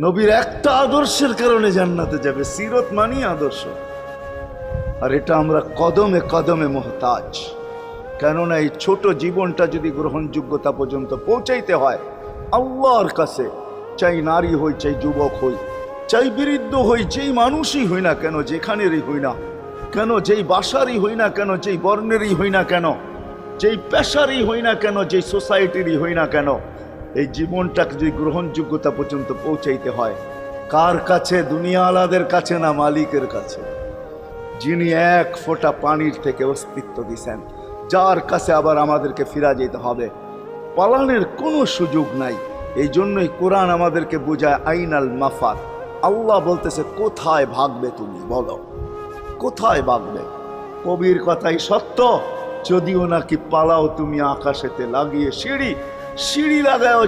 নবীর একটা আদর্শের কারণে জান্নাতে যাবে। সিরত মানি আদর্শ। আর এটা আমরা কদমে কদমে মুহতাজ। কেননা এই ছোট জীবনটা যদি গ্রহণযোগ্যতা পর্যন্ত পৌঁছাইতে হয় আল্লাহর কাছে, চাই নারী হই, চাই যুবক হই, চাই বৃদ্ধ হই, যেই মানুষই হই না কেন, যেখানেরই হই না কেন, যেই বাসারই হই না কেন, যেই বর্ণেরই হই না কেন, যেই পেশারই হই না কেন, যেই সোসাইটিরই হই না কেন, এই জীবনটাকে যদি গ্রহণযোগ্যতা পর্যন্ত পৌঁছাইতে হয় কার কাছে? দুনিয়া আলাদের কাছে না, মালিকের কাছে, যিনি এক ফোঁটা পানির থেকে অস্তিত্ব দিছেন, যার কাছে আবার আমাদেরকে ফিরা যেতে হবে। পালানের কোনো সুযোগ নাই। এই জন্যই কোরআন আমাদেরকে বোঝায় আইনাল মাফার। আল্লাহ বলতেছে কোথায় ভাগবে তুমি, বলো কোথায় ভাগবে? কবির কথাই সত্য, যদিও নাকি পালাও তুমি আকাশেতে লাগিয়ে সিঁড়ি, সিঁড়ি লাগাও